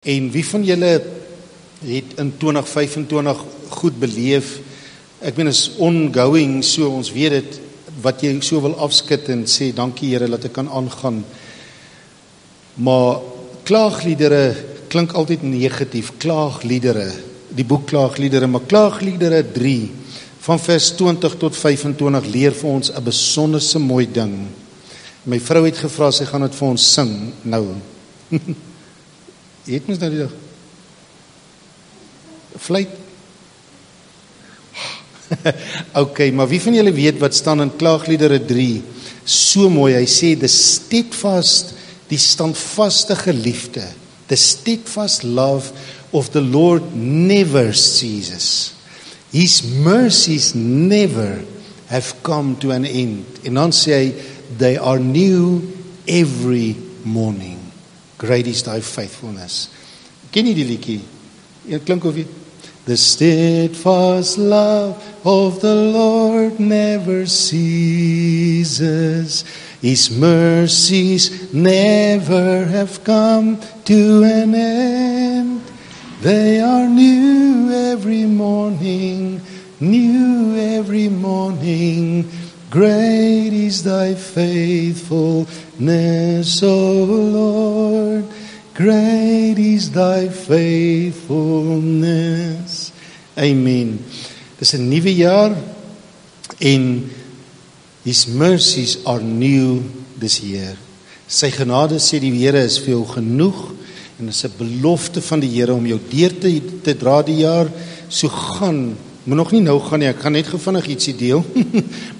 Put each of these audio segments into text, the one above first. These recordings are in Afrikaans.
En wie van julle het in 2025 goed beleef? Ek meen is ongoing, so ons weet dit, wat jy so wil afskit en sê, dankie Here dat ek kan aangaan. Maar klaagliedere klink altyd negatief, klaagliedere, die boek Klaagliedere, maar Klaagliedere 3, van vers 20 tot 25, leer vir ons 'n besonderse mooi ding. My vrou het gevra, sy gaan dit vir ons sing, nou. Jy het mens nou die dag? Fluit? Okay, maar wie van julle weet wat staan in Klaagliedere 3? So mooi, hy sê, die standvastige liefde, the steadfast love of the Lord never ceases. His mercies never have come to an end. En dan sê hy, they are new every morning. Great is thy faithfulness. Ken jy die liedjie? Het klink of jy... The steadfast love of the Lord never ceases. His mercies never have come to an end. They are new every morning, new every morning. Great is thy faithfulness, O Lord. Great is thy faithfulness. Amen. Dis 'n nuwe jaar en his mercies are new this year. Sy genade, sê die Here, is vir jou genoeg en is 'n belofte van die Here om jou deur te dra die jaar. So gaan, moet nog nie nou gaan nie, ek gaan net vinnig ietsie deel,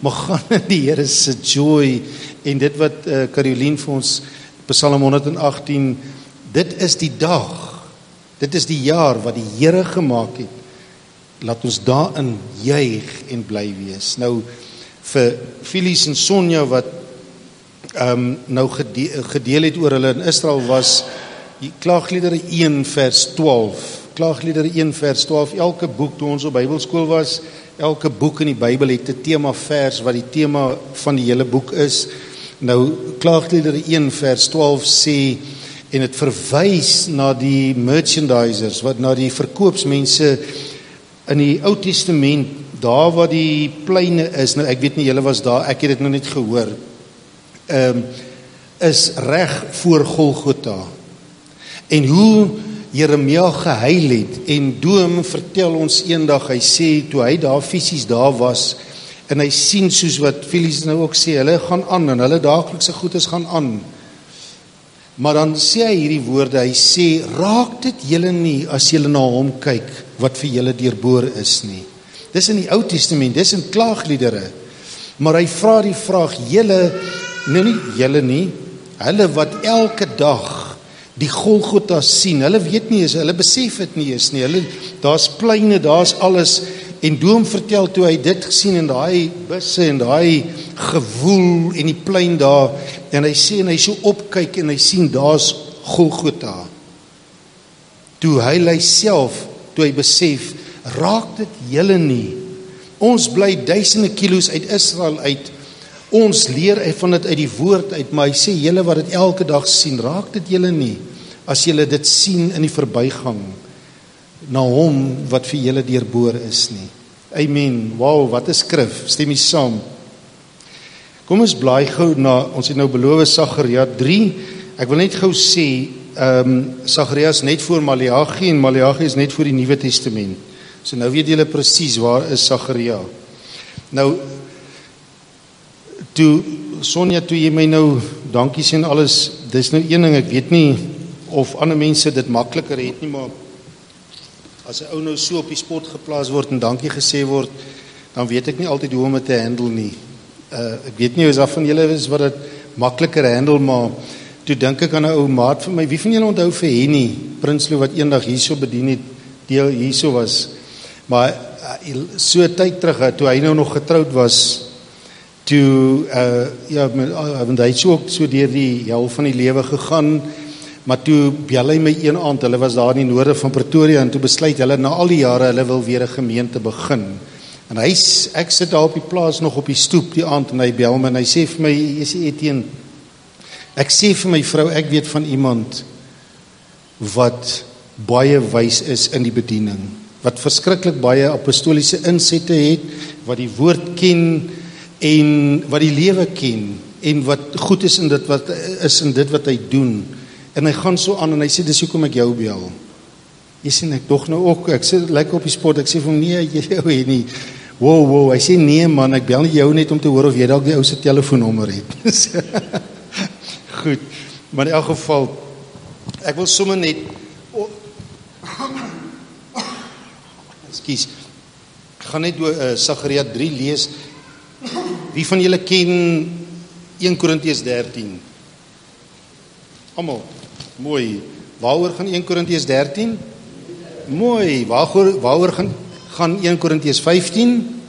maar gaan in die Here se joy en dit wat Caroline vir ons, Psalm 118, dit is die dag, dit is die jaar wat die Here gemaak het. Laat ons daarin juig en bly wees. Nou, vir Phyllis en Sonja wat nou gedeel het oor hulle in Israel was, Klaagliedere 1 vers 12. Klaagliedere 1 vers 12. Elke boek, toe ons op Bybelskool was, elke boek in die Bybel het 'n tema vers wat die tema van die hele boek is. Nou, Klaagliedere 1 vers 12 sê, en dit verwys na die merchandisers, na die verkoopsmense in die Ou Testament, daar waar die pleine is, nou ek weet nie, julle was daar, ek het dit nou net gehoor, is reg voor Golgotha. En hoe Jeremia gehuil het, en Doom vertel ons eendag, hy sê, toe hy daar fisies daar was, en hy sien soos wat Phyllis nou ook sê, hulle gaan aan, en hulle daaglikse goedes gaan aan. Maar dan sê hy hierdie woorde, hy sê, raak dit julle nie, as julle na hom kyk, wat vir julle deurboor is nie. Dis in die Ou Testament, dis in Klaagliedere. Maar hy vra die vraag, julle nie, hulle wat elke dag die Golgotha sien, hulle weet nie eens, hulle besef dit nie eens nie, daar's pleine, daar's alles, en Doom vertel toe hy dit gesien en daai busse en daai gewoel en die plein daar, en hy sê en hy so opkyk en hy sien daar's Golgotha. Toe hy self, toe hy besef, raak dit julle nie. Ons bly duisende kilos uit Israel uit, ons leer van dit uit die woord uit, maar hy sê julle wat dit elke dag sien, raak dit julle nie, as julle dit sien in die verbygang, na hom wat vir julle deurboor is nie. Amen. Wow, wat 'n skrif, stem jy saam? Kom ons blaai gou na, ons het nou beloof Sagaria 3, ek wil net gou sê, Sagaria is net voor Maleagi, en Maleagi is net voor die Nuwe Testament. So nou weet julle presies waar is Sagaria. Nou, Sonja, toe jy my nou dankie sê en alles, dis nou een ding, ek weet nie of ander mense dit makliker het nie, maar as 'n ou nou so op die spot geplaas word en dankie gesê word, dan weet ek nie altyd hoe om dit te handle nie. Ek weet nie, is daar van julle is wat dit makliker handle, maar toe dink ek aan 'n ou maat vir my, wie van julle onthou vir Henny Prinsloo wat eendag hierso bedien het, deel hierso was, maar so tyd terug, toe hy nou nog getroud was, toe, want hy het so deur die hel van die lewe gegaan, maar toe bel hy my een aand, hulle was daar in die noorde van Pretoria, en toe besluit hulle na al die jare, hulle wil weer 'n gemeente begin. En ek sit daar op die plaas nog op die stoep die aand, en hy bel my, en hy sê vir my, jy sê Etienne, ek sê vir my vrou, ek weet van iemand wat baie wys is in die bediening, wat verskriklik baie apostoliese insette het, wat die woord ken en wat die lewe ken en wat goed is in dit wat hy doen. En hy gaan so aan en hy sê dis hoekom ek jou bel. Jy sien ek tog nou ook, ek sê lekker op die spot, ek sê vir hom nee, jy weet nie. Wow, hy sê nee man, ek bel nie jou net om te hoor of jy dalk die ou se telefoonnommer het. Goed, maar in elk geval, ek wil sommer net Ekskuus. Ek gaan net Sagaria 3 lees. Wie van julle ken 1 Korintiërs 13? Almal. Mooi. Waaroor gaan 1 Korintiërs 13? Mooi. Waaroor gaan 1 Korintiërs 15?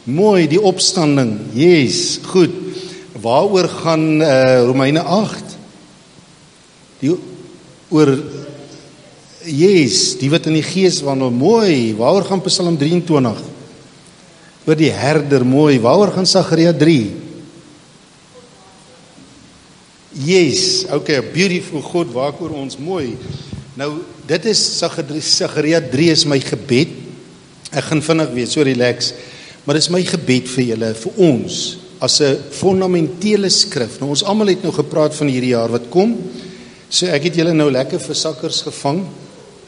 Mooi, die opstanding. Yes, goed. Waaroor gaan Romeine 8? Oor die wat in die gees wandel. Mooi. Waaroor gaan Psalm 23? Oor die herder. Mooi. Waaroor gaan Sagaria 3? Yes, okay, beautiful God, waaroor ons mooi. Nou, dit is Sagaria 3 is my gebed. Ek gaan vinnig wees, so relax. Maar dit is my gebed vir julle, vir ons, as 'n fundamentele skrif. Nou, ons almal het nou gepraat van hierdie jaar wat kom. So ek het julle nou lekker vir sakkers gevang.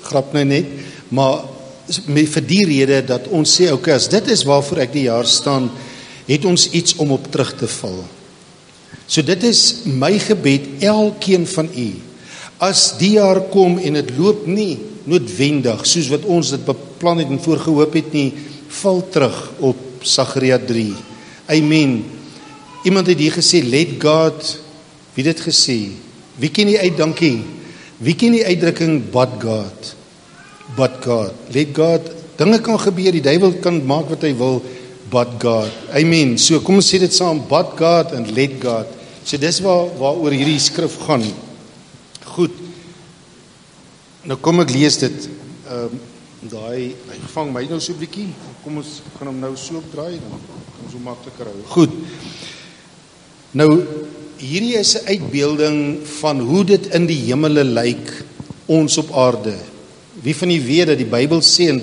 Grap nou net, maar vir die rede dat ons sê, okay, as dit is waarvoor ek die jaar staan, het ons iets om op terug te val. So dit is my gebed, elkeen van u. As die jaar kom en het loop nie noodwendig, soos wat ons dit beplan het en voorgehoop het nie, val terug op Sagaria 3. Amen. Iemand het hier gesê, let God, wie het dit gesê? Wie ken die uitdankie? Wie ken die uitdrukking, but God? But God. Let God, dinge kan gebeur, die duiwel kan maak wat hy wil, but God. Amen. So kom ons sê dit saam, but God en let God. So dis waaroor hierdie skrif gaan. Goed. Nou kom ek lees dit. Hy vang my nou so 'n bietjie. Kom ons gaan hom nou so opdraai, dan kan ons so makliker hou. Goed. Nou, hierdie is 'n uitbeelding van hoe dit in die hemele lyk, ons op aarde. Wie van julle weet dat die Bybel sê in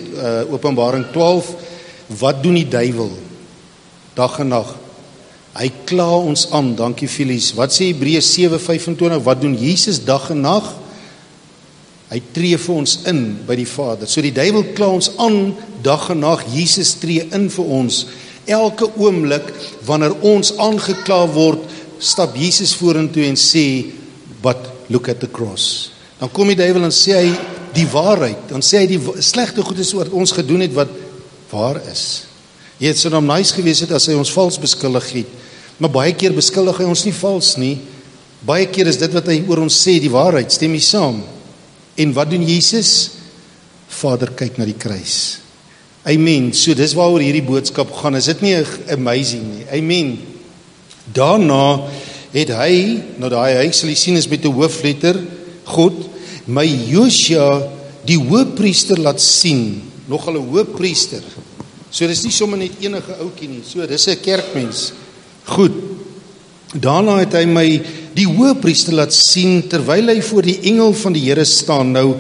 Openbaring 12, wat doen die duiwel? Dag en nag. Hy kla ons aan, dankie Filies. Wat sê Hebreërs 7:25, wat doen Jesus dag en nag? Hy tree vir ons in by die Vader. So die duiwel kla ons aan, dag en nag. Jesus tree in vir ons. Elke oomblik, wanneer ons aangekla word, stap Jesus vorentoe en sê, but look at the cross. Dan kom die duiwel en sê hy die waarheid, dan sê hy die slegte goed is wat ons gedoen het wat waar is. Jy het so nou nice gewees het as hy ons vals beskuldig het, maar baie keer beskuldig hy ons nie vals nie, baie keer is dit wat hy oor ons sê, die waarheid, stem jy saam? En wat doen Jesus? Vader kyk na die kruis. Amen, so dis waaroor hierdie boodskap gaan, is dit nie amazing nie? Amen. Daarna het hy, nou hy sal jy sien is met 'n hoofletter, God, my Josia, die hoëpriester laat sien, nogal 'n hoëpriester. So dis nie sommer net enige ouetjie nie, so dis 'n kerkmens. Goed, daarna het hy my die hoëpriester laat sien, terwyl hy voor die engel van die Here staan. Nou,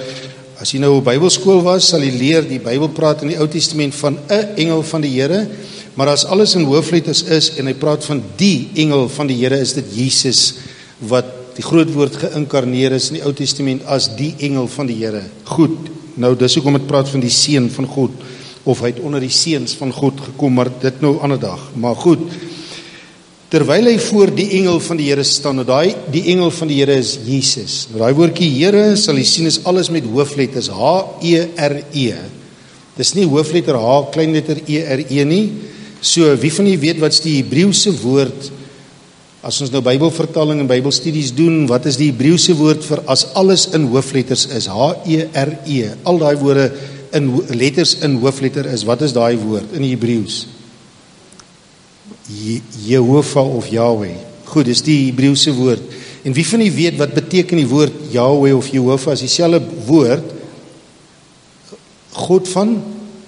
as jy nou op Bybelskool was, sal jy leer, die Bybel praat in die Ou Testament van 'n engel van die Here, maar as alles in hoofletters is, en hy praat van die engel van die Here, is dit Jesus, wat die groot woord geïnkarneer is in die Ou Testament as die engel van die Here. Goed, nou dis hoekom dit praat van die seun van God, of hy het onder die seuns van God gekom, maar dit nou 'n ander dag. Maar goed, terwyl hy voor die engel van die Here staan, nou die engel van die Here is Jesus. Nou daai woordjie Here, sal jy sien, is alles met hoofletters, H-E-R-E. Dis nie hoofletter H, kleinletter E-R-E nie. So, wie van julle weet wat is die Hebreëse woord, as ons nou Bybelvertaling en Bybelstudies doen, wat is die Hebreëse woord vir as alles in hoofletters is? H-E-R-E. Al daai woorde in letters in hoofletter is, wat is daai woord in Hebreëus? Jehovah of Yahweh. Goed, dis die Hebreëse woord. En wie van julle weet wat beteken die woord Yahweh of Jehovah? Is dieselfde woord, God van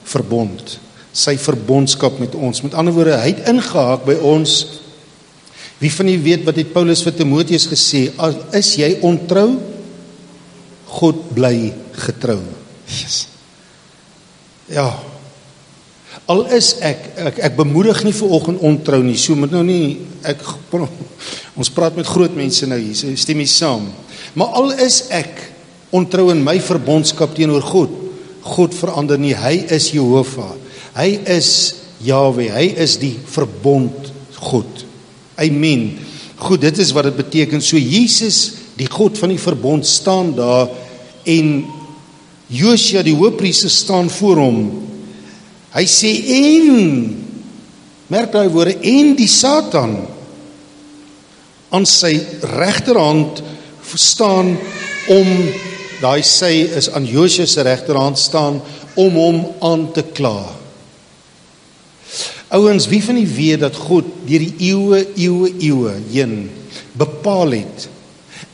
verbond. Sy verbondskap met ons. Met ander woorde, hy het ingehaak by ons. Wie van julle weet wat het Paulus vir Timoteus gesê? Is jy ontrou? God bly getrou. Yes. Ja. Al is ek bemoedig nie vanoggend ontrou nie, so moet nou nie, ons praat met groot mense nou hier, so stem nie saam. Maar al is ek ontrou in my verbondskap teenoor God, God verander nie, hy is Jehovah, hy is Yahweh, hy is die verbond God. Amen. Goed, dit is wat dit beteken. So Jesus, die God van die verbond, staan daar en Josua, die hoëpriester, staan voor hom. Hy sê merk daai woorde, en die Satan aan sy regterhand staan om, daai sy is aan Josua se regterhand staan om hom aan te kla. Ouens, wie van die weet dat God deur die eeue heen bepaal het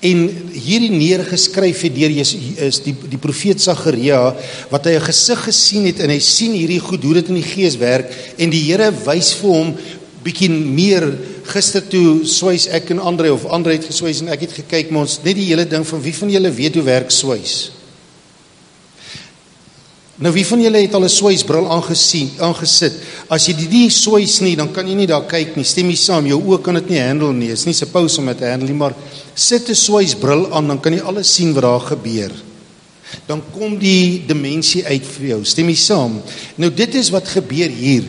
en hierdie neergeskryf het deur die profeet Sagaria, wat hy 'n gesig gesien het en hy sien hierdie goed, hoe dit in die gees werk, en die Here wys vir hom bietjie meer. Gister toe swys ek en Andre, of Andre het geswys en ek het gekyk, maar ons net die hele ding van wie van julle weet hoe werk swys? Nou wie van julle het al 'n swysbril aangesit? As jy die swys nie, dan kan jy nie daar kyk nie, stem jy saam, jou oë kan dit nie handle nie, is nie suppose om dit te handle nie, maar sit 'n swysbril aan, dan kan jy alles sien wat daar gebeur. Dan kom die dimensie uit vir jou, stem jy saam? Nou dit is wat gebeur hier,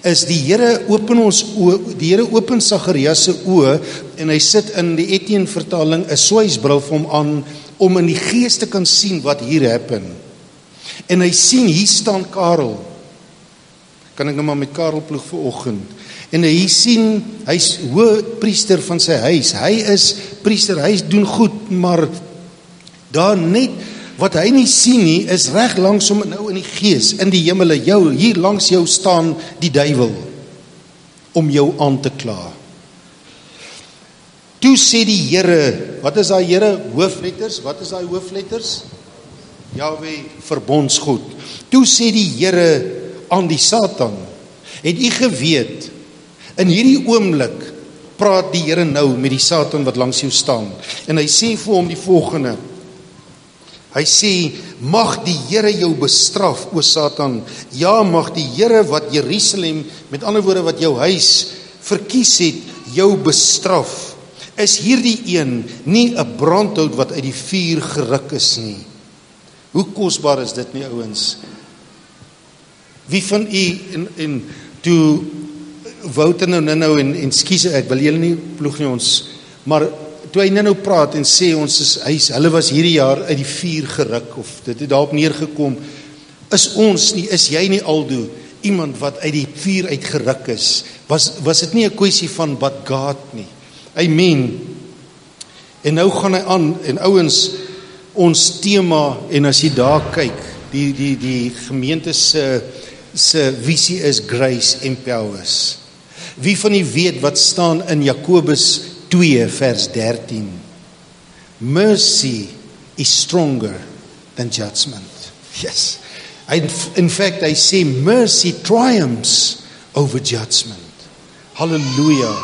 is die Here open ons oë, die Here open Sagaria se oë, en hy sit in die Etienne vertaling 'n swysbril vir hom aan, om in die gees te kan sien wat hier happen. En hy sien, hier staan Karel. Kan ek nou maar met Karel ploeg vanoggend. En hy sien, hy's hoëpriester van sy huis. Hy is priester, hy doen goed, maar daar net, wat hy nie sien nie, is reg langs hom nou in die gees, in die hemele, hier langs jou staan die duiwel, om jou aan te kla. Toe sê die Here, wat is daai Here? Hoofletters, wat is daai hoofletters? Yahweh, verbondsgod. Toe sê die Here aan die Satan, het u geweet, in hierdie oomblik praat die Here nou met die Satan wat langs jou staan, en hy sê vir hom die volgende, hy sê, mag die Here jou bestraf, o Satan, ja, mag die Here wat Jerusalem, met ander woorde wat jou huis verkies het, jou bestraf. Is hierdie een nie 'n brandhout wat uit die vuur geruk is nie? Hoe kosbaar is dit nie, ouens? Wie van u, en toe Wouter nou en skies, ek wil julle nie ploeg nie ons, maar toe hy nou praat en sê hulle was hierdie jaar uit die vuur geruk, of dit het daarop neergekom, is jy nie aldo iemand wat uit die vuur uit geruk is? Was dit nie 'n kwessie van but God nie? Amen. En nou gaan hy aan, en ouens, ons tema, en as jy daar kyk, die gemeente se visie is grace empowers. Wie van die weet wat staan in Jakobus 2 vers 13? Mercy is stronger than judgment. Yes. In fact, hy sê mercy triumphs over judgment. Hallelujah.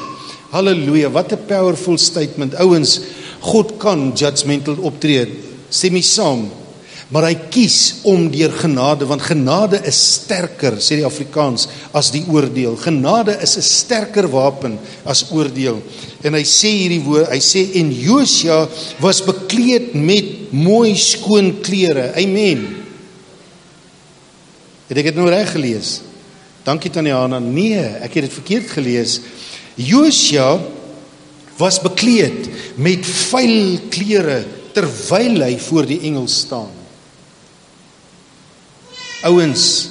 Hallelujah. Wat 'n powerful statement. Ouens, God kan judgmental optree. Stem nie saam. Maar hy kies om deur genade, want genade is sterker, sê die Afrikaans, as die oordeel. Genade is 'n sterker wapen as oordeel. En hy sê hierdie woord, hy sê, en Josua was bekleed met mooi skoon klere. Amen. Het ek dit nou reg gelees? Dankie Tanyana. Nee, ek het dit verkeerd gelees. Josua was bekleed met vuil klere terwyl hy voor die engel staan. Ouens,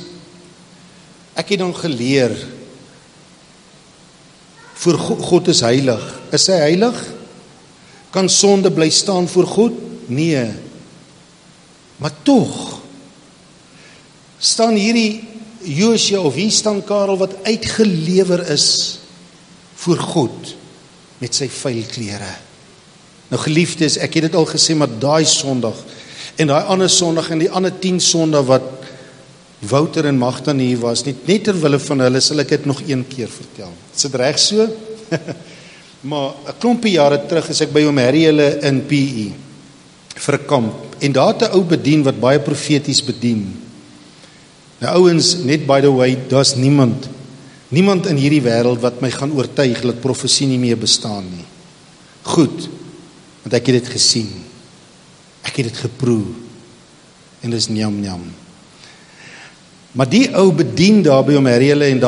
ek het dan geleer, voor God is heilig. Is hy heilig? Kan sonde bly staan voor God? Nee. Maar tog, staan hierdie Josua, of hier staan Karel, wat uitgelewer is voor God, met sy vuil klere. Nou geliefdes, ek het dit al gesê, maar daai Sondag, en daai ander Sondag, en die ander 10 Sondag, wat Wouter en Magda hier was, net terwille van hulle, sal ek dit nog een keer vertel. Is dit reg so? Maar 'n klompie jare terug is ek by oom Harry hulle in PE vir 'n kamp. En daar het 'n ou bedien wat baie profeties bedien. Nou ouens, net by the way, daar's niemand in hierdie wêreld wat my gaan oortuig dat profesie nie meer bestaan nie. Goed, want ek het dit gesien. Ek het dit geproe. En dis njam. Maar die ou bedien daar by hom Harry en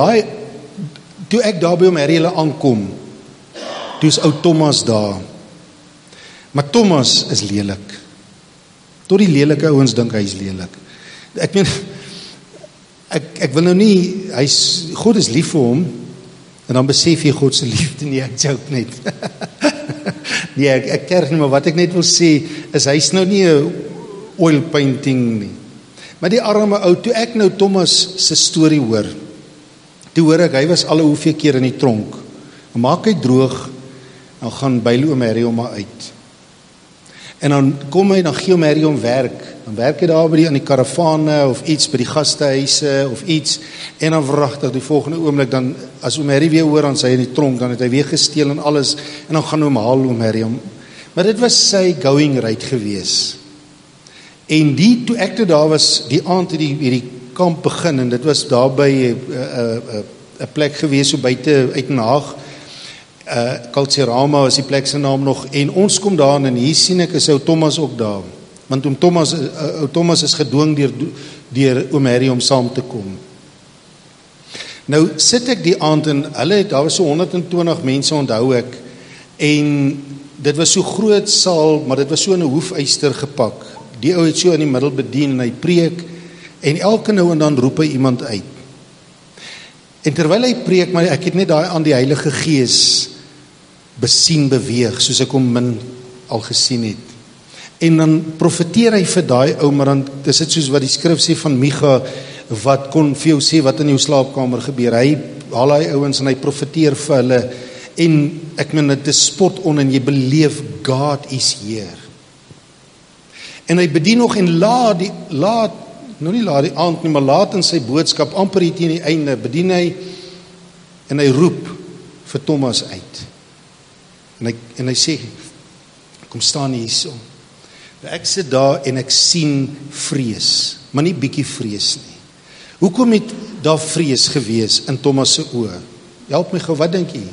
toe ek daar by hom Harry aankom, toe is ou Thomas daar. Maar Thomas is lelik. Tot die lelike ouens dink hy is lelik. Ek meen, ek wil nou nie, God is lief vir hom, en dan besef jy God se liefde nie, ek joke net. Nee, ek kerk nie, maar wat ek net wil sê, is hy's nou nie 'n oil painting nie. Maar die arme ou, toe ek nou Thomas se storie hoor, toe hoor ek, hy was al hoeveel keer in die tronk, dan maak hy droog, dan gaan Bylo Mary hom maar uit. En dan kom hy, dan gee Mary hom werk, dan werk hy daar aan die karavane, of iets, by die gastehuise, of iets, en dan verragtig die volgende oomblik, dan, as Mary weer hoor, dan sy in die tronk, dan het hy weer gesteel en alles, en dan gaan hom haal Mary hom. Maar dit was sy going rate gewees. En toe ek toe daar was, die aand het die kamp begin, en dit was daar by 'n plek gewees, so buite uit Den Haag, Kaltserama was die plek se naam nog, en ons kom daar, en hier sien ek, is ou Thomas ook daar, want Thomas is gedwing deur oom Harry om saam te kom. Nou sit ek die aand, en daar was so 120 mense, onthou ek, en dit was so groot saal, maar dit was so in 'n hoefyster gepak. Die ou het so in die middel bedien, en hy preek, en elke nou en dan roep hy iemand uit. En terwyl hy preek, maar ek het net daai aan die Heilige Gees besien beweeg, soos ek hom min al gesien het. En dan profeteer hy vir daai ou, maar dan dis dit soos wat die skrif sê van Micha, wat kon vir jou sê wat in jou slaapkamer gebeur. Hy haal hy ouens en hy profeteer vir hulle, en ek meen dit is spot on, en jy beleef God is here. En hy bedien nog, en laat die aand nie, maar laat in sy boodskap, amper hier teen die einde, bedien hy, en hy roep vir Thomas uit. En hy sê, kom staan hierso. Ek sit daar en ek sien vrees, maar nie bietjie vrees nie. Hoekom het daar vrees gewees in Thomas se oë? Help my gou, wat dink jy?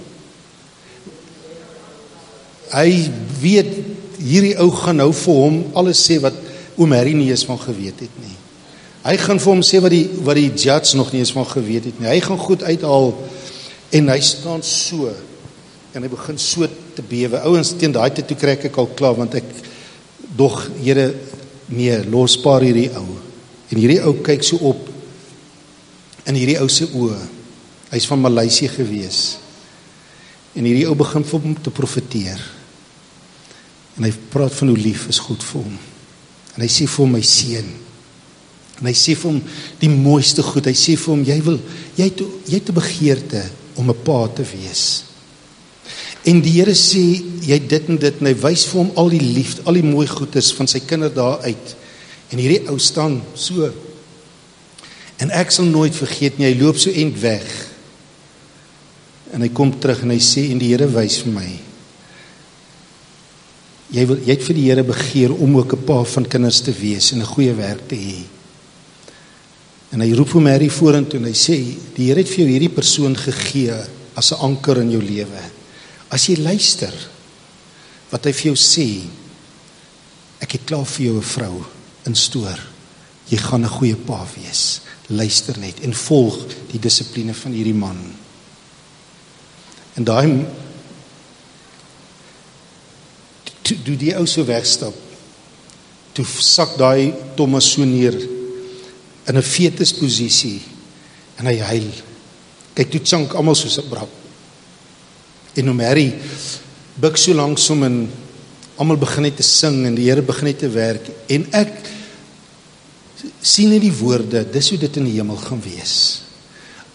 Hy weet, hierdie ou gaan nou vir hom alles sê wat oom Harry nie eens van geweet het nie. Hy gaan vir hom sê wat die judge nog nie eens van geweet het nie. Hy gaan goed uithaal, en hy staan so, en hy begin so te bewe. Ouens, teen daai tyd toe kry ek al klaar, want ek dog, Here, nee, lospaar hierdie ou. En hierdie ou kyk so op, in hierdie ou se oë. Hy's van Maleisië gewees. En hierdie ou begin vir hom te profeteer. En hy praat van hoe lief is God vir hom. En hy sê vir hom, my seun. En hy sê vir hom die mooiste goed. Hy sê vir hom, jy het 'n begeerte om 'n pa te wees. En die Here sê, jy dit en dit, en hy wys vir hom al die liefde, al die mooi goedes van sy kinders daar uit. En hierdie ou staan so. En ek sal nooit vergeet nie, hy loop so end weg. En hy kom terug en hy sê, en die Here wys vir my, jy het vir die Here begeer om ook 'n pa van kinders te wees en 'n goeie werk te hê. En hy roep hom Harry vorentoe en hy sê, die Here het vir jou hierdie persoon gegee as 'n anker in jou lewe. As jy luister wat hy vir jou sê, ek het klaar vir jou 'n vrou instoor. Jy gaan 'n goeie pa wees. Luister net en volg die dissipline van hierdie man. En daai toe die ou so wegstap, toe sak daai Thomas so neer in 'n fetusposisie en hy huil. Kyk, toe chunk almal soos 'n brak. En oom Harry buig so langsom en almal begin net te sing en die Here begin net te werk. En ek sien net die woorde, dis hoe dit in die hemel gaan wees.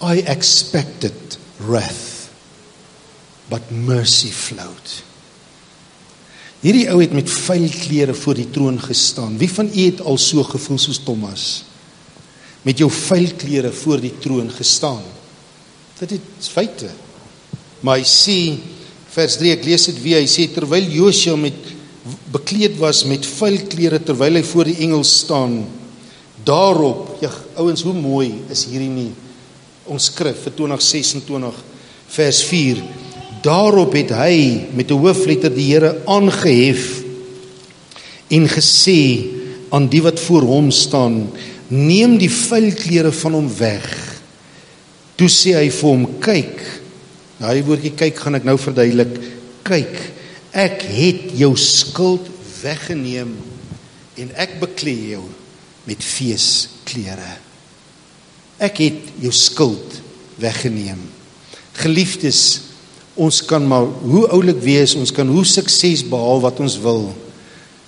I expected wrath, but mercy flowed. Hierdie ou het met vuil klere voor die troon gestaan. Wie van u het al so gevoel soos Thomas? Met jou vuil klere voor die troon gestaan. Dit is feite. Maar hy sê, vers 3, ek lees dit weer, hy sê, terwyl Josua met bekleed was met vuil klere terwyl hy voor die engel staan. Daarop, ja, ouens, hoe mooi is hierdie nie ons skrif vir 2026 vers 4. Daarop het hy met 'n hoofletter die Here aangehef en gesê aan die wat voor hom staan, neem die vuil klere van hom weg. Toe sê hy vir hom, kyk, nou die woordjie kyk gaan ek nou verduidelik, kyk, ek het jou skuld weggeneem en ek beklee jou met feesklere. Ek het jou skuld weggeneem. Geliefdes, ons kan maar hoe oulik wees, ons kan hoe sukses behaal wat ons wil.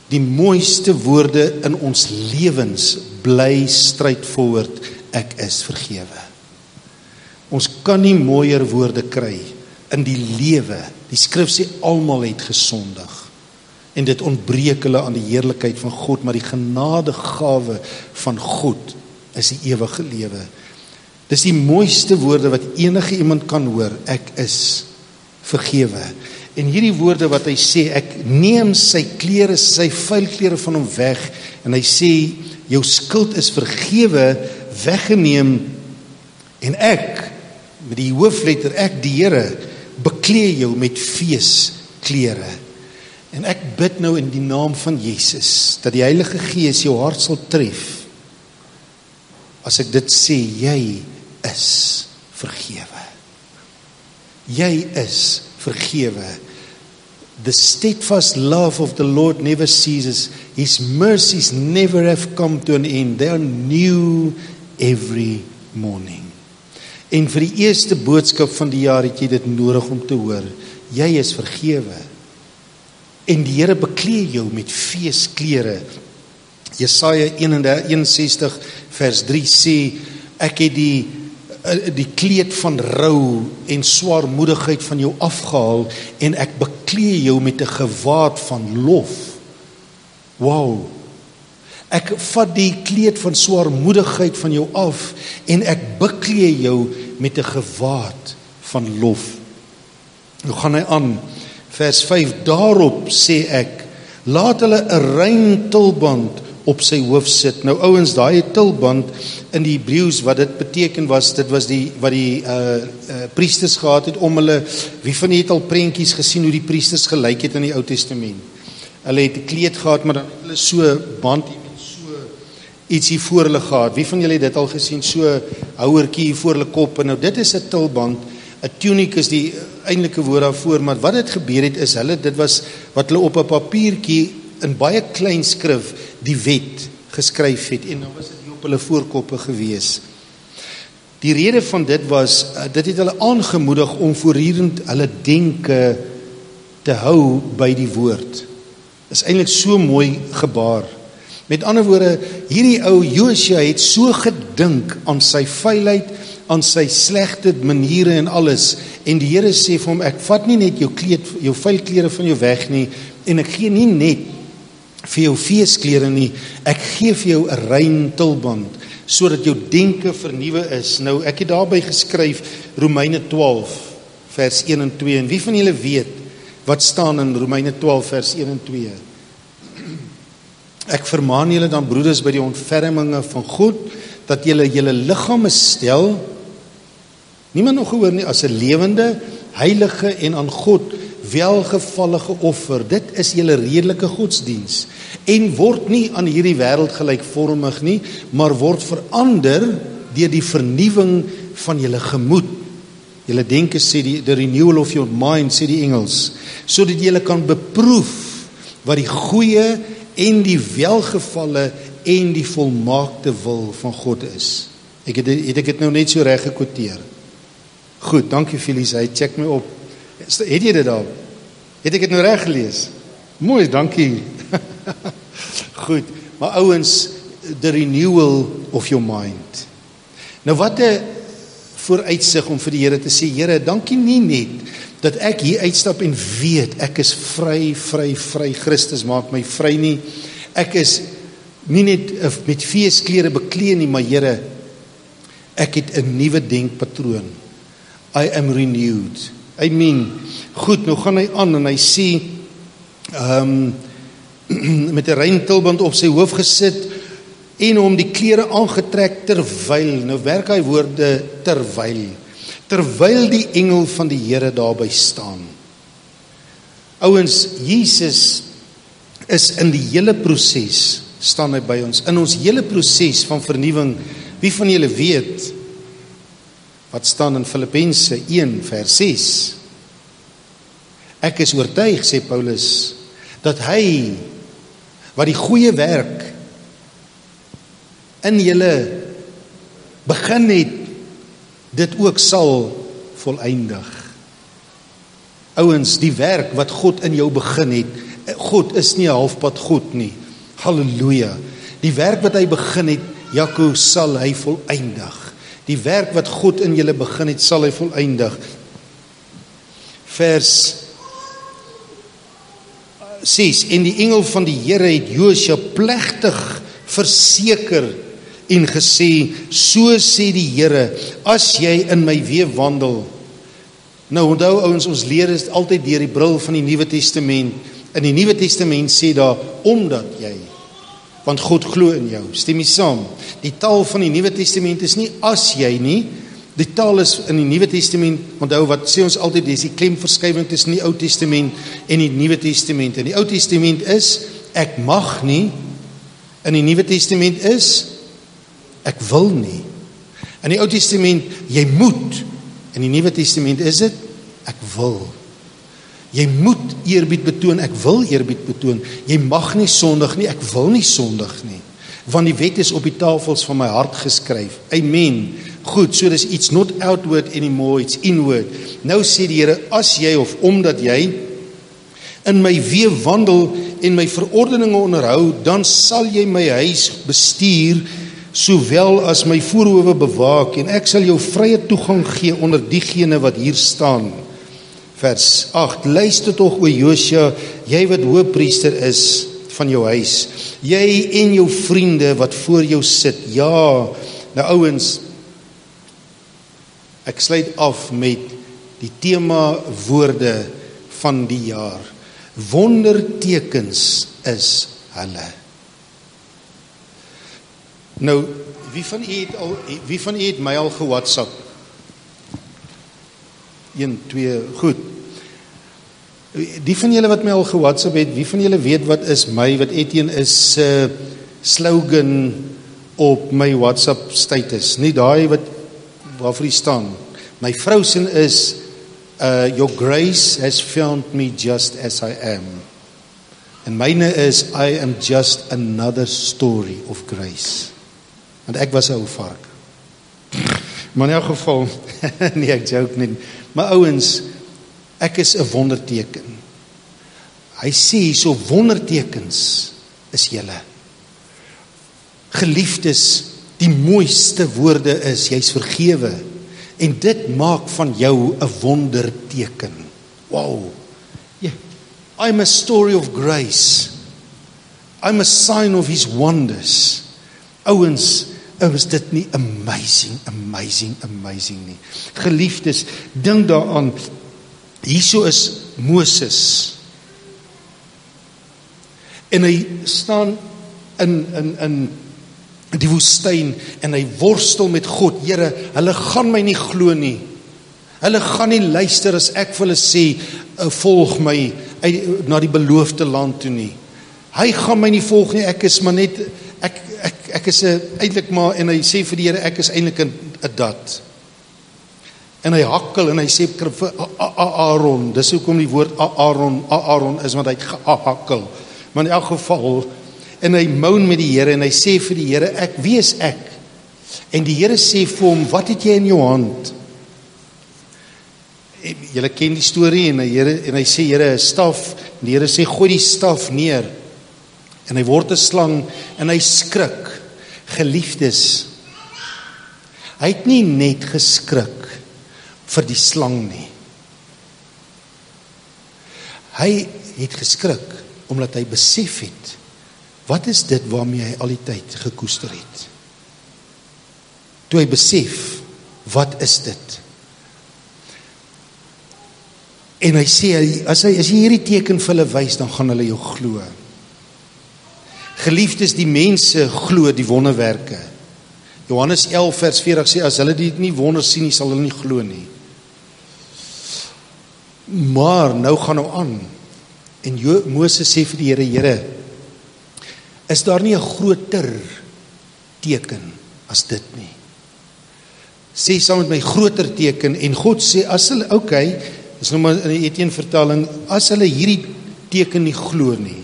Die mooiste woorde in ons lewens bly straightforward, ek is vergewe. Ons kan nie mooier woorde kry in die lewe. Die skrif sê almal het gesondig en dit ontbreek hulle aan die heerlikheid van God, maar die genadegawe van God is die ewige lewe. Dis die mooiste woorde wat enige iemand kan hoor, ek is vergewe. En hierdie woorde wat hy sê, ek neem sy klere, sy vuil klere van hom weg, en hy sê, jou skuld is vergewe, weggeneem, en ek, met die hoofletter, ek die Here, beklee jou met feesklere. En ek bid nou in die naam van Jesus, dat die Heilige Gees jou hart sal tref, as ek dit sê, jy is vergewe. Jy is vergewe. The steadfast love of the Lord never ceases. His mercies never have come to an end. They are new every morning. En vir die eerste boodskap van die jaar het jy dit nodig om te hoor. Jy is vergewe. En die Here beklee jou met feesklere. Jesaja 61 vers 3 sê, ek het die kleed van rou en swaarmoedigheid van jou afgehaal en ek beklee jou met 'n gewaad van lof. Wow. Ek vat die kleed van swaarmoedigheid van jou af en ek beklee jou met 'n gewaad van lof. Nou gaan hy aan, vers 5, daarop sê ek, laat hulle 'n rein tulband op sy hoof sit. Nou ouens, daai tulband in die Hebreëus wat dit beteken was, dit was wat die priesters gehad het om hulle, wie van julle het al prentjies gesien hoe die priesters gelyk het in die Ou Testament? Hulle het 'n kleed gehad, maar dan het hulle so band iets hier voor hulle gehad. Wie van julle het dit al gesien, so houertjie hier voor hulle kop, en nou dit is 'n tulband, 'n tunic is die eintlike woord daarvoor, maar wat het gebeur het is, dit was wat hulle op 'n papiertjie in baie klein skrif die wet geskryf het, en dan was dit hier op hulle voorkoppe gewees. Die rede van dit was, dit het hulle aangemoedig om voortdurend hulle denke te hou by die woord. Is eintlik so mooi gebaar. Met ander woorde, hierdie ou Josua het so gedink aan sy vuilheid, aan sy slegte maniere en alles, en die Here sê vir hom, ek vat nie net jou vuil klere van jou weg nie, en ek gee nie net vir jou feesklere nie, ek gee vir jou 'n rein tulband, sodat jou denke vernuwe is. Nou, ek het daarby geskryf, Romeine 12, vers 1 en 2, en wie van julle weet, wat staan in Romeine 12, vers 1 en 2? Ek vermaan julle dan, broeders, by die ontferminge van God, dat julle liggame stel, niemand nog gehoor nie, as 'n lewende, heilige en aan God welgevallige offer. Dit is julle redelike godsdiens. En word nie aan hierdie wêreld gelykvormig nie, maar word verander deur die vernuwing van julle gemoed. Julle denke, sê the renewal of your mind, sê die Engels, sodat julle kan beproef wat die goeie en die welgevalle en die volmaakte wil van God is. Het ek dit nou net so reg gekwoteer? Goed, dankie Felies, hy check my op. Het jy dit daar? Het ek dit nou reg gelees? Mooi, dankie. Goed, maar ouens, the renewal of your mind. Nou wat 'n vooruitsig om vir die Here te sê, Here, dankie nie net dat ek hier uitstap en weet, ek is vry, Christus maak my vry nie. Ek is nie net met feesklere beklee nie, maar Here, ek het 'n nuwe denkpatroon. I am renewed. Goed, nou gaan hy aan en hy sê, met 'n rein tulband op sy hoof gesit en hom die klere aangetrek terwyl, nou werk hy woorde terwyl die engel van die Here daarby staan. Ouens, Jesus is in die hele proses, staan hy by ons, in ons hele proses van vernuwing. Wie van julle weet wat staan in Filippense 1 vers 6? Ek is oortuig, sê Paulus, dat hy wat die goeie werk in julle begin het, dit ook sal voleindig. Ouens, die werk wat God in jou begin het, God is nie 'n halfpad God nie. Halleluja. Die werk wat hy begin het, Jaco, sal hy voleindig. Die werk wat God in julle begin het, sal hy voleindig. Vers 6, en die engel van die Here het Josua plegtig verseker en gesê, so sê die Here, as jy in my weë wandel. Nou onthou ouens, ons leer is altyd deur die bril van die Nuwe Testament. In die Nuwe Testament sê daar, omdat jy, want God glo in jou. Stem jy saam? Die taal van die Nuwe Testament is nie as jy nie. Die taal is in die Nuwe Testament, onthou wat sê ons altyd, dis die klemverskywing tussen die Ou Testament en die Nuwe Testament. In die Ou Testament is, ek mag nie. In die Nuwe Testament is, ek wil nie. In die Ou Testament, jy moet. In die Nuwe Testament is dit, ek wil. Jy moet eerbied betoon, ek wil eerbied betoon. Jy mag nie sondig nie, ek wil nie sondig nie. Want die wet is op die tafels van my hart geskryf. Amen. Goed, so dis iets not outward anymore, it's inward. Nou sê die Here, as jy of omdat jy in my weë wandel en my verordeninge onderhou, dan sal jy my huis bestuur, sowel as my voorhoewe bewaak, en ek sal jou vrye toegang gee onder diegene wat hier staan. Vers 8, luister tog o Josua, jy wat hoëpriester is van jou huis, jy en jou vriende wat voor jou sit. Ja, nou ouens, ek sluit af met die tema woorde van die jaar. Wondertekens is hulle. Nou, wie van u het my al ge-WhatsApp? 1, 2, goed. Die van julle wat my al ge-WhatsApp het, wie van julle weet wat is wat Etienne is slogan op my WhatsApp status? Nie daai waarvoor hy staan. My vrou se is, your grace has found me just as I am. En myne is, I am just another story of grace. Want ek was 'n ou vark. Maar in elk geval, nee, ek joke nie. Maar ouens, ek is 'n wonderteken. Hy sê so, wondertekens is julle. Geliefdes, die mooiste woorde is, jy's vergewe. En dit maak van jou 'n wonderteken. Wow. Yeah. I'm a story of grace. I'm a sign of his wonders. Ouens, is dit nie amazing nie. Geliefdes, dink daaraan, hierso is Moses. En hy staan in die woestyn en hy worstel met God. Here, hulle gaan my nie glo nie. Hulle gaan nie luister as ek vir hulle sê, volg my na die beloofde land toe nie. Hy gaan my nie volg nie, ek is maar net, ek is eintlik maar, en hy sê vir die Here, ek is eintlik 'n dat. En hy hakkel en hy sê vir Aaron, dis hoekom die woord Aaron is, want hy het gehakkel. Maar in elk geval, en hy moan met die Here en hy sê vir die Here, wie is ek? En die Here sê vir hom, wat het jy in jou hand? Julle ken die storie en hy sê, Here, 'n staf. En die Here sê, gooi die staf neer. En hy word 'n slang en hy skrik. Geliefdes, hy het nie net geskrik vir die slang nie. Hy het geskrik omdat hy besef het, wat is dit waarmee hy al die tyd gekoester het? Toe hy besef, wat is dit? En hy sê, as jy hierdie teken vir hulle wys, dan gaan hulle jou glo. Geliefdes, die mense glo die wonderwerke. Johannes 11 vers 40 sê, as hulle dit nie wonder sien nie, sal hulle nie glo nie. Maar nou gaan nou aan, en Moses sê vir die Here, is daar nie 'n groter teken as dit nie? Sê saam met my, groter teken, en God sê, as hulle, dis nou maar in die Etienne vertaling, as hulle hierdie teken nie glo nie,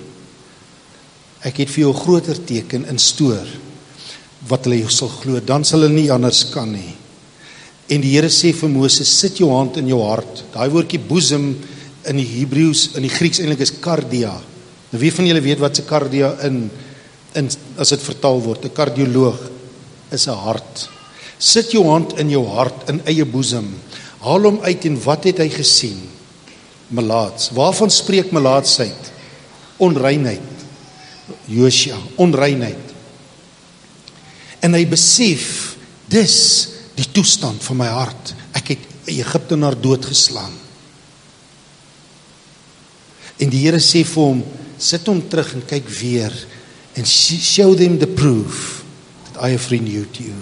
ek het vir jou 'n groter teken in stoor, wat hulle jou sal glo, dan sal hulle nie anders kan nie. En die Here sê vir Moses, sit jou hand in jou hart. Daai woordjie boesem in die Hebreëus, in die Grieks eintlik is kardia. Nou wie van julle weet wat 'n kardia as dit vertaal word? 'n kardioloog is 'n hart. Sit jou hand in jou hart, in eie boesem. Haal hom uit en wat het hy gesien? Melaats. Waarvan spreek melaatsheid? Onreinheid. Josua, onreinheid. En hy besef, dis die toestand van my hart. Ek het 'n Egiptenaar doodgeslaan. En die Here sê vir hom, sit hom terug en kyk weer, and show them the proof that I have renewed you.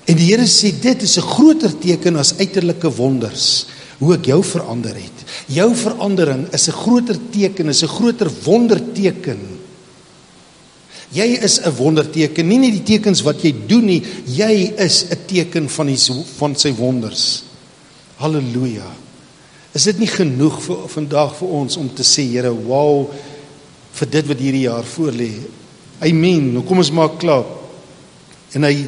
En die Here sê, dit is 'n groter teken as uiterlike wonders, hoe ek jou verander het. Jou verandering is 'n groter teken, is 'n groter wonderteken. Jy is 'n wonderteken, nie net die tekens wat jy doen nie, jy is 'n teken van sy wonders. Halleluja. Is dit nie genoeg vir vandag vir ons om te sê, Here, wow, vir dit wat hierdie jaar voor lê. Amen. Nou kom ons maak klaar. En hy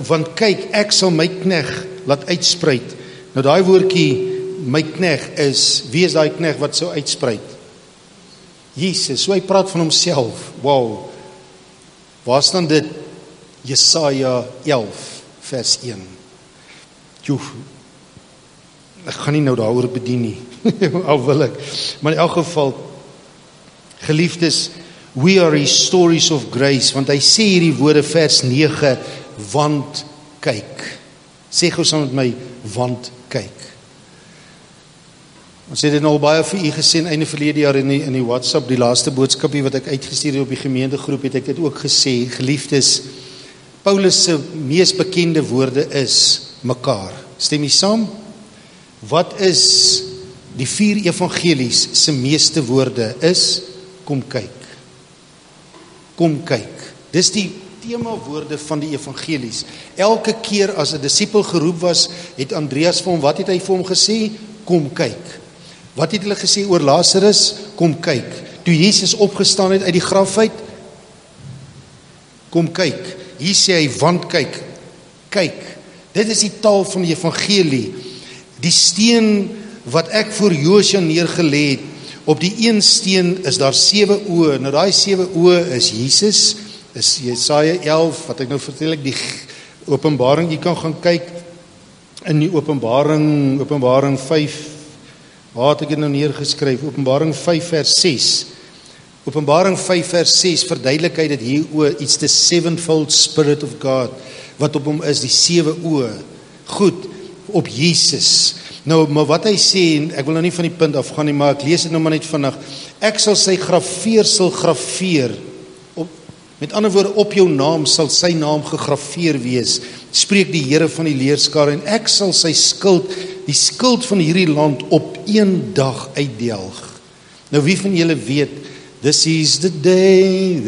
want kyk, ek sal my knegt laat uitspruit. Nou daai woordjie my knegt is, wie is daai knegt wat sou uitspruit? Jesus, so hy praat van homself. Wow. Waar staan dit? Jesaja 11 vers 1. Ek gaan nie nou daaroor bedien nie. Al wil ek. Maar in elk geval, geliefdes, we are his stories of grace, want hy sê hierdie woorde vers 9, want kyk. Sê gou saam met my, want kyk. Ons het dit nou al baie vir u gesê, einde verlede jaar in die WhatsApp, die laaste boodskapie wat ek uitgestuur het op die gemeentegroep, het ek dit ook gesê, geliefdes, Paulus se mees bekende woorde is mekaar. Stem jy saam? Wat is die 4 evangelies se meeste woorde is, kom kyk. Kom kyk. Dis die tema woorde van die evangelies. Elke keer as 'n disipel geroep was, het Andreas vir hom, wat het hy vir hom gesê? Kom kyk. Wat het hulle gesê oor Lazarus? Kom kyk. Toe Jesus opgestaan het uit die graf uit, kom kyk. Hier sê hy, want kyk. Kyk. Dit is die taal van die evangelie. Die steen wat ek voor Josua neergelê het, op die een steen is daar 7 oë. Nou daai 7 oë is Jesus, is Jesaja 11, wat ek nou vertel ek, die Openbaring, jy kan gaan kyk in die Openbaring 5, waar het ek dit nou neergeskryf? Openbaring 5 vers 6. Openbaring 5 vers 6 verduidelik hy dit hier oor, it's the sevenfold Spirit of God, wat op hom is, die 7 oë. Goed, op Jesus. Nou, maar wat hy sê, en ek wil nou nie van die punt afgaan nie, maar ek lees dit nou maar net vinnig. Ek sal sy grafeer, met ander woorde, op jou naam sal sy naam gegrafeer wees, spreek die Here van die leerskare, en ek sal sy skuld, die skuld van hierdie land op een dag uitdelg. Nou wie van julle weet, this is the day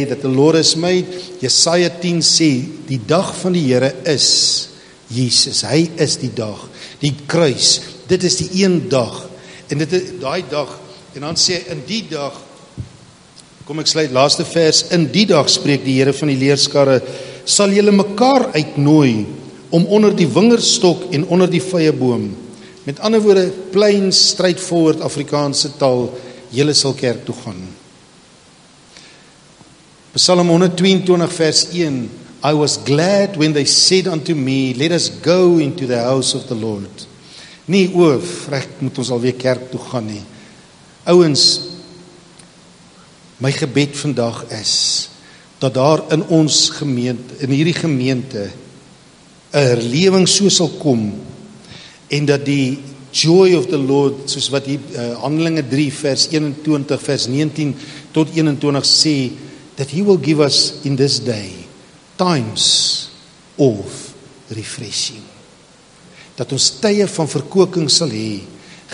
that the Lord has made. Jesaja 10 sê, die dag van die Here is Jesus, hy is die dag, die kruis, dit is die een dag, en dit is daai dag, en dan sê hy, in die dag, kom ek sluit, laaste vers, in die dag spreek die Here van die leerskare, sal julle mekaar uitnooi, om onder die wingerdstok en onder die vyeboom, met ander woorde, plain, straightforward Afrikaanse taal, julle sal kerk toe gaan. Psalm 122 vers 1, I was glad when they said unto me, let us go into the house of the Lord. Nie reg moet ons alweer kerk toe gaan nie. Ouens, my gebed vandag is, dat daar in ons gemeente, in hierdie gemeente, 'n herlewing so sal kom, en dat die joy of the Lord, soos wat hier Handelinge 3 vers 21, vers 19 tot 21 sê, that He will give us in this day times of refreshing. Dat ons tye van verkoking sal hê.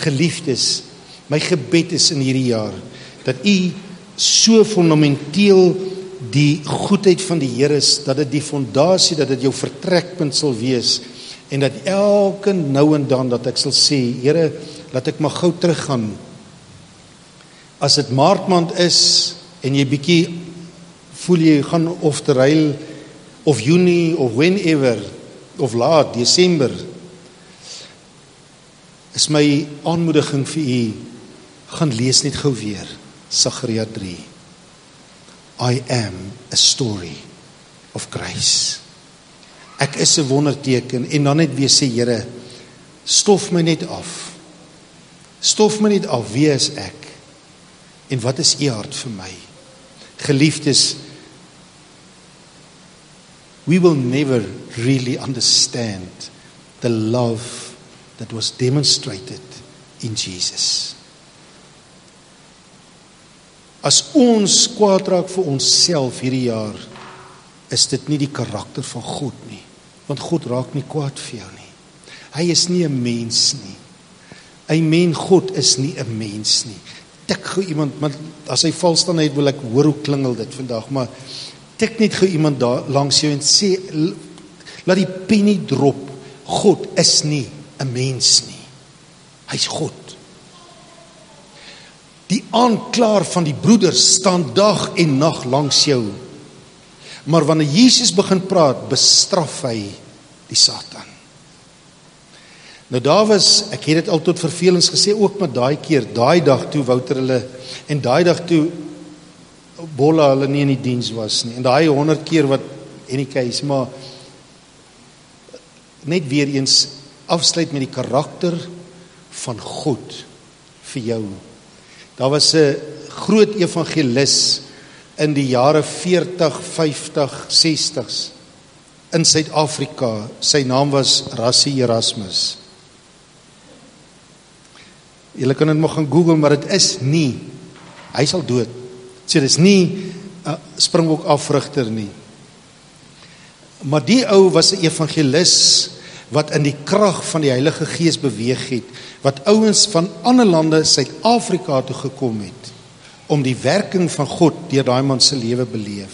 Geliefdes, my gebed is in hierdie jaar, dat U so fundamenteel die goedheid van die Here is, dat dit die fondasie, dat dit jou vertrekpunt sal wees, en dat elke nou en dan, dat ek sal sê, Here, laat ek maar gou teruggaan. As dit Maart is, en jy bietjie voel jy gaan of terwyl, of Junie, of whenever, of laat, Desember, is my aanmoediging vir U, gaan lees net gou weer, Sagaria 3. I am a story of grace. Ek is 'n wonderteken, en dan net weer sê, Here, stof my net af. Stof my net af, wie is ek? En wat is U hart vir my? Geliefdes, we will never really understand the love that was demonstrated in Jesus. As ons kwaad raak vir onsself hierdie jaar, is dit nie die karakter van God nie, want God raak nie kwaad vir jou nie. Hy is nie 'n mens nie. Amen, God is nie 'n mens nie. Tik gou iemand, want as hy val staan uit, wil ek hoor hoe klingel dit vandag, maar tik net gou iemand daar langs jou en sê, laat die penny drop, God is nie 'n mens nie. Hy's God. Die aanklaer van die broeders staan dag en nag langs jou. Maar wanneer Jesus begin praat, bestraf hy die Satan. Nou daar was, ek het dit al tot vervelings gesê, ook met daai keer, daai dag toe Wouter hulle, en daai dag toe Bolla hulle nie in die diens was nie, en daai 100 keer wat, en die keis, maar net weer eens afsluit met die karakter van God vir jou. Daar was 'n groot evangelis in die jare 40, 50, 60s in Suid-Afrika. Sy naam was Rassie Erasmus. Julle kan dit maar gaan Google, maar dit is nie, hy sal dood. So dit is nie 'n Springbok afrigter nie. Maar die ou was 'n evangelis wat in die krag van die Heilige Gees beweeg het, wat ouens van ander lande Suid-Afrika toe gekom het, om die werking van God deur daai man se lewe beleef.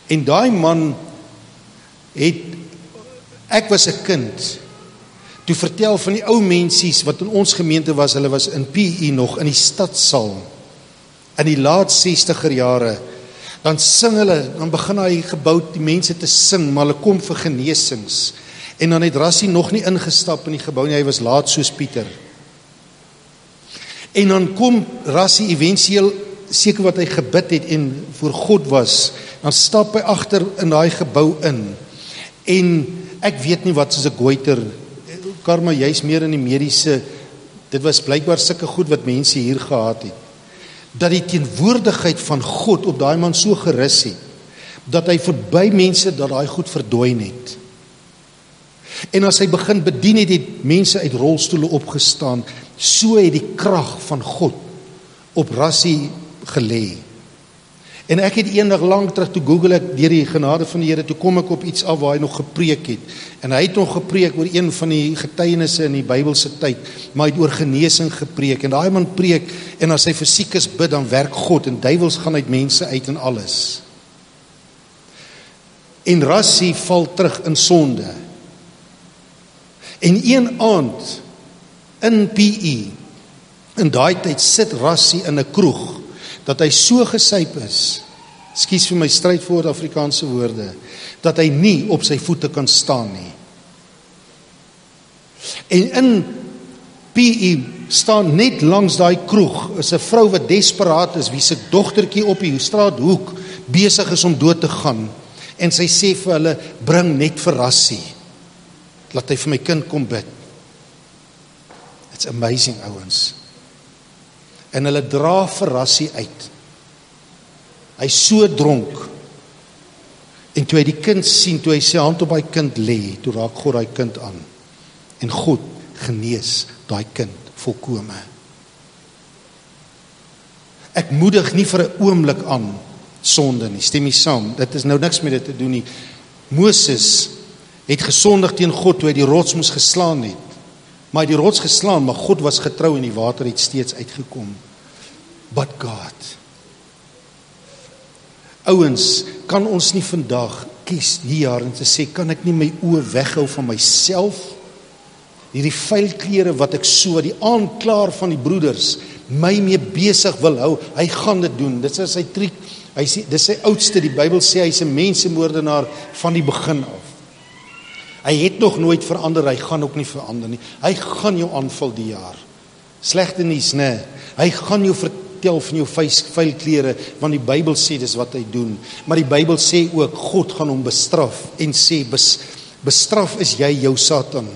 En daai man het, ek was 'n kind, toe vertel van die ou mensies wat in ons gemeente was, hulle was in PE nog, in die stadsaal, in die laat 60er jare, dan sing hulle, dan begin hy gebou, die mense te sing, maar hulle kom vir genesings, en dan het Rassie nog nie ingestap in die gebou nie, hy was laat soos Pieter. En dan kom Rassie eventueel, seker wat hy gebid het en voor God was, dan stap hy agter in daai gebou in. En ek weet nie wat soos 'n goiter, Karma, jy's meer in die mediese, dit was blykbaar sulke goed wat mense hier gehad het, dat die teenwoordigheid van God op daai man so gerus het, dat hy verby mense dat daai goed verdwyn het. En as hy begin bedien het mense uit rolstoele opgestaan, so het die krag van God op Rassie gelê. En ek het eendag lank terug, toe Google ek deur die genade van die Here, toe kom ek op iets af waar hy nog gepreek het. En hy het nog gepreek oor een van die getuienisse in die Bybelse tyd, maar hy het oor genesing gepreek. En daai man preek, en as hy vir siekes bid, dan werk God, en duiwels gaan uit mense uit en alles. En Rassie val terug in sonde. En een aand, in PE, in daai tyd sit Rassie in 'n kroeg, dat hy so gesyp is, ekskuus vir my strydvoort Afrikaanse woorde, dat hy nie op sy voete kan staan nie. En in PE staan net langs daai kroeg, is 'n vrou wat desperaat is, wie se dogtertjie op die straathoek besig is om dood te gaan, en sy sê vir hulle, bring net vir Rassie, laat hy vir my kind kom bid. It's amazing, ouens. En hulle dra vir Rassie uit. Hy so dronk. En toe hy die kind sien, toe hy sy hand op hy kind lê, toe raak God hy kind aan. En God genees daai kind volkome. Ek moedig nie vir 'n oomblik aan sonde nie, stem jy saam? Dit is nou niks met dit te doen nie. Moses het gesondig teen God toe hy die rots moes geslaan het. Maar hy het die rots geslaan, maar God was getrou en die water het steeds uitgekom. But God. Ouens, kan ons nie vandag kies die jaar en te sê, kan ek nie my oë weghou van myself? Hierdie vuil klere wat ek so, die aanklaer van die broeders, my mee besig wil hou, hy gaan dit doen. Dit is sy triek. Hy sê, dis sy oudste, die Bybel sê hy is 'n mensemoordenaar van die begin af. Hy het nog nooit verander, hy gaan ook nie verander nie. Hy gaan jou aanval die jaar. Slegte nuus, né? Hy gaan jou vertel van jou vuil klere, want die Bybel sê dis wat hy doen. Maar die Bybel sê ook, God gaan hom bestraf en sê, bestraf is jy jou Satan.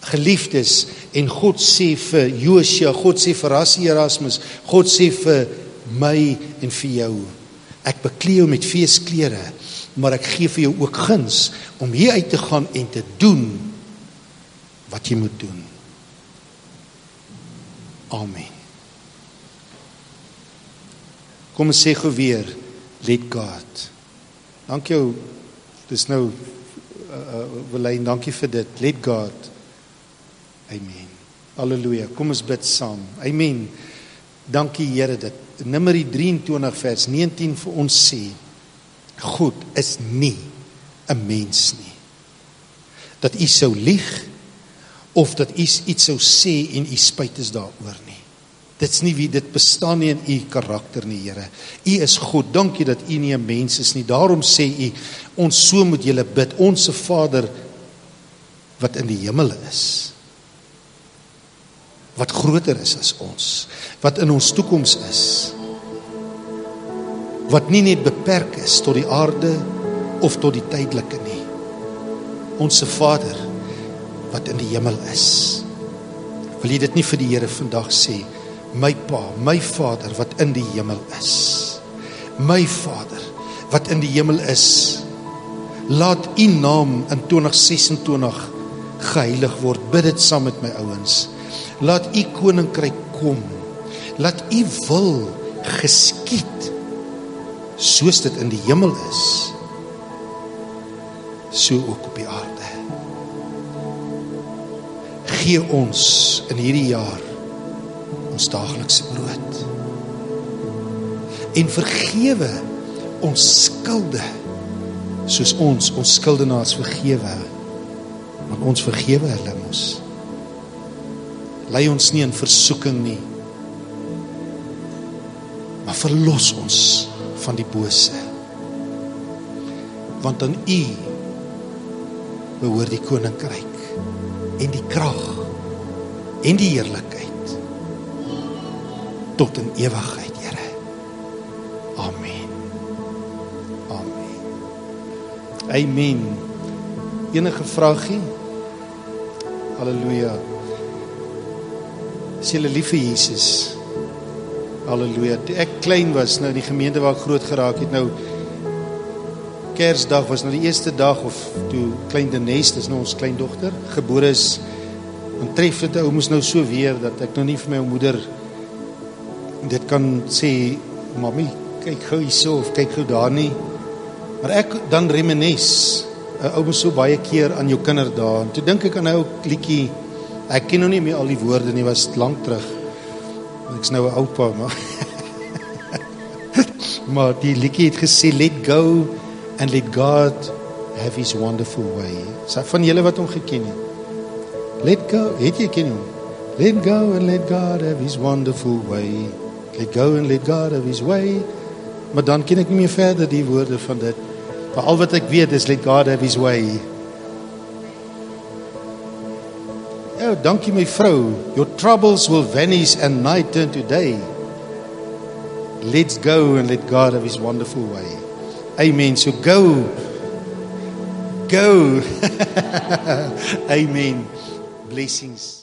Geliefdes, en God sê vir Josia, God sê vir Rassie Erasmus, God sê vir my en vir jou, ek beklee jou met feesklere, maar ek gee vir jou ook guns, om hier uit te gaan en te doen, wat jy moet doen. Amen. Kom ons sê gou weer, let God. Dank jou, dis nou, Wilijn, dankie vir dit, let God. Amen. Halleluja, kom ons bid saam. Amen. Dankie Here, dit Numeri 23 vers 19 vir ons sê, God is nie 'n mens nie. Dat u sou lieg, of dat u iets sou sê en u spyt is daaroor nie. Dit's nie wie, dit bestaan nie in u karakter nie, Here. U is God, dankie dat u nie 'n mens is nie. Daarom sê u, ons so moet julle bid, onse Vader, wat in die hemel is, wat groter is as ons, wat in ons toekoms is, wat nie net beperk is tot die aarde of tot die tydelike nie. Onse Vader, wat in die hemel is. Wil jy dit nie vir die Here vandag sê, my Pa, my Vader, wat in die hemel is. My Vader, wat in die hemel is, laat u naam in 2026 geheilig word. Bid dit saam met my ouens. Laat u koninkryk kom. Laat u wil geskied, soos dit in die hemel is, so ook op die aarde. Gee ons in hierdie jaar ons daaglikse brood. En vergewe ons skulde, soos ons skuldenaars vergewe, want ons vergewe hulle mos. Lei ons nie in versoeking nie, maar verlos ons van die bose. Want aan u behoort die koninkryk en die krag en die heerlikheid tot in ewigheid, Here. Amen. Amen. Amen. Enige vraagie? Halleluja. Is julle lief vir Jesus? Halleluja. Toe ek klein was, nou die gemeente waar ek groot geraak het, nou Kersdag was nou die eerste dag, of toe klein Denise, dis nou ons kleindogter, gebore is, en tref dit, ou moes nou so weer, dat ek nou nie vir my moeder dit kan sê, mami, kyk gou hierso, of kyk gou daar nie, maar ek dan reminis, ou moes so baie keer aan jou kinderdae, en toe dink ek aan nou liedjie, ek ken nou nie meer al die woorde nie, was lang terug, ek is nou 'n oupa, maar die liedjie het gesê, let go, and let God have his wonderful way. So van julle wat hom geken het. Let go, het jy ken hom? Let go and let God have his wonderful way. Let go and let God have his way. Maar dan ken ek nie meer verder die woorde van dit. Maar al wat ek weet is let God have his way. Ja, dankie my vrou. Your troubles will vanish and night turn to day. Let's go and let God have his wonderful way. Amen. So go. Amen. Blessings.